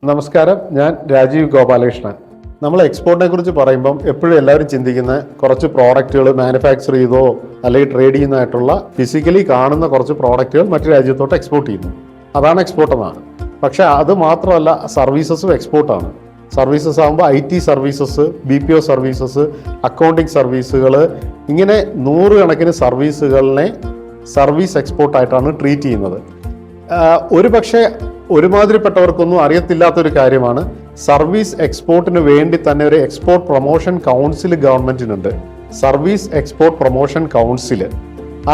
നമസ്കാരം, ഞാൻ രാജീവ് ഗോപാലകൃഷ്ണൻ. നമ്മൾ എക്സ്പോർട്ടിനെ കുറിച്ച് പറയുമ്പം എപ്പോഴും എല്ലാവരും ചിന്തിക്കുന്ന കുറച്ച് പ്രോഡക്റ്റുകൾ മാനുഫാക്ചർ ചെയ്തോ അല്ലെങ്കിൽ ട്രേഡ് ചെയ്യുന്നതായിട്ടുള്ള ഫിസിക്കലി കാണുന്ന കുറച്ച് പ്രോഡക്റ്റുകൾ മറ്റു രാജ്യത്തോട്ട് എക്സ്പോർട്ട് ചെയ്യുന്നു. അതാണ് എക്സ്പോർട്ട് എന്നാണ്. പക്ഷേ അത് മാത്രമല്ല, സർവീസസും എക്സ്പോർട്ടാണ്. സർവീസസ് ആകുമ്പോൾ IT services, BPO services, accounting സർവീസുകൾ, ഇങ്ങനെ 100 കണക്കിന് സർവീസുകളിനെ സർവീസ് എക്സ്പോർട്ടായിട്ടാണ് ട്രീറ്റ് ചെയ്യുന്നത്. ഒരു പക്ഷേ ഒരുമാതിരിപ്പെട്ടവർക്കൊന്നും അറിയത്തില്ലാത്തൊരു കാര്യമാണ്, സർവീസ് എക്സ്പോർട്ടിന് വേണ്ടി തന്നെ ഒരു എക്സ്പോർട്ട് പ്രൊമോഷൻ കൗൺസിൽ ഗവൺമെൻറ്റിനുണ്ട്. Service export promotion council.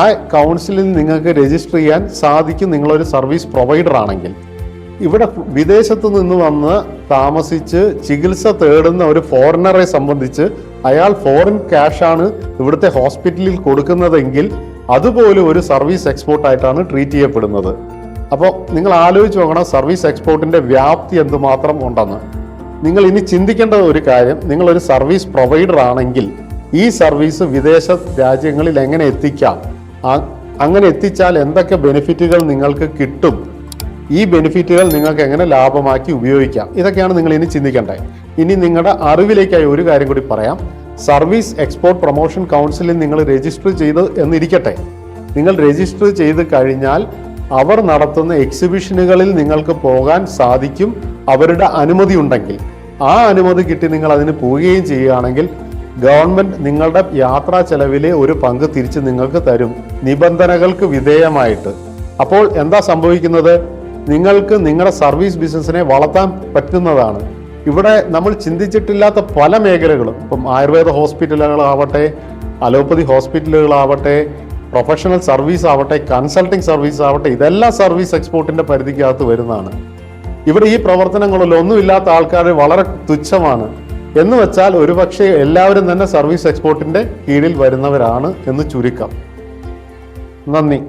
ആ കൗൺസിലിൽ നിങ്ങൾക്ക് രജിസ്റ്റർ ചെയ്യാൻ സാധിക്കും നിങ്ങളൊരു സർവീസ് പ്രൊവൈഡർ ആണെങ്കിൽ. ഇവിടെ വിദേശത്ത് നിന്ന് വന്ന് താമസിച്ച് ചികിത്സ തേടുന്ന ഒരു ഫോറിനറെ സംബന്ധിച്ച് അയാൾ ഫോറിൻ ക്യാഷാണ് ഇവിടുത്തെ ഹോസ്പിറ്റലിൽ കൊടുക്കുന്നതെങ്കിൽ അതുപോലും ഒരു സർവീസ് എക്സ്പോർട്ടായിട്ടാണ് ട്രീറ്റ് ചെയ്യപ്പെടുന്നത്. അപ്പോൾ നിങ്ങൾ ആലോചിച്ച് നോക്കണം സർവീസ് എക്സ്പോർട്ടിൻ്റെ വ്യാപ്തി എന്തുമാത്രം ഉണ്ടെന്ന്. നിങ്ങൾ ഇനി ചിന്തിക്കേണ്ട ഒരു കാര്യം, നിങ്ങളൊരു സർവീസ് പ്രൊവൈഡർ ആണെങ്കിൽ ഈ സർവീസ് വിദേശ രാജ്യങ്ങളിൽ എങ്ങനെ എത്തിക്കാം, അങ്ങനെ എത്തിച്ചാൽ എന്തൊക്കെ ബെനിഫിറ്റുകൾ നിങ്ങൾക്ക് കിട്ടും, ഈ ബെനിഫിറ്റുകൾ നിങ്ങൾക്ക് എങ്ങനെ ലാഭമാക്കി ഉപയോഗിക്കാം, ഇതൊക്കെയാണ് നിങ്ങൾ ഇനി ചിന്തിക്കേണ്ടത്. ഇനി നിങ്ങളുടെ അറിവിലേക്കായി ഒരു കാര്യം കൂടി പറയാം. സർവീസ് എക്സ്പോർട്ട് പ്രൊമോഷൻ കൗൺസിലിൽ നിങ്ങൾ രജിസ്റ്റർ ചെയ്ത് എന്നിരിക്കട്ടെ. നിങ്ങൾ രജിസ്റ്റർ ചെയ്ത് കഴിഞ്ഞാൽ അവർ നടത്തുന്ന എക്സിബിഷനുകളിൽ നിങ്ങൾക്ക് പോകാൻ സാധിക്കും, അവരുടെ അനുമതി ഉണ്ടെങ്കിൽ. ആ അനുമതി കിട്ടി നിങ്ങൾ അതിന് പോവുകയും ചെയ്യുകയാണെങ്കിൽ ഗവൺമെൻറ് നിങ്ങളുടെ യാത്രാ ചെലവിലെ ഒരു പങ്ക് തിരിച്ച് നിങ്ങൾക്ക് തരും, നിബന്ധനകൾക്ക് വിധേയമായിട്ട്. അപ്പോൾ എന്താ സംഭവിക്കുന്നത്? നിങ്ങൾക്ക് നിങ്ങളുടെ സർവീസ് ബിസിനസ്സിനെ വളർത്താൻ പറ്റുന്നതാണ്. ഇവിടെ നമ്മൾ ചിന്തിച്ചിട്ടില്ലാത്ത പല മേഖലകളും, ഇപ്പം ആയുർവേദ ഹോസ്പിറ്റലുകളാവട്ടെ, അലോപ്പതി ഹോസ്പിറ്റലുകളാവട്ടെ, പ്രൊഫഷണൽ സർവീസ് ആവട്ടെ, കൺസൾട്ടിങ് സർവീസ് ആവട്ടെ, ഇതെല്ലാം സർവീസ് എക്സ്പോർട്ടിൻ്റെ പരിധിക്കകത്ത് വരുന്നതാണ്. ഇവിടെ ഈ പ്രവർത്തനങ്ങളിൽ ഒന്നുമില്ലാത്ത ആൾക്കാർ വളരെ തുച്ഛമാണ്. എന്ന് വെച്ചാൽ ഒരുപക്ഷെ എല്ലാവരും തന്നെ സർവീസ് എക്സ്പോർട്ടിൻ്റെ കീഴിൽ വരുന്നവരാണ് എന്ന് ചുരുക്കം. നന്ദി.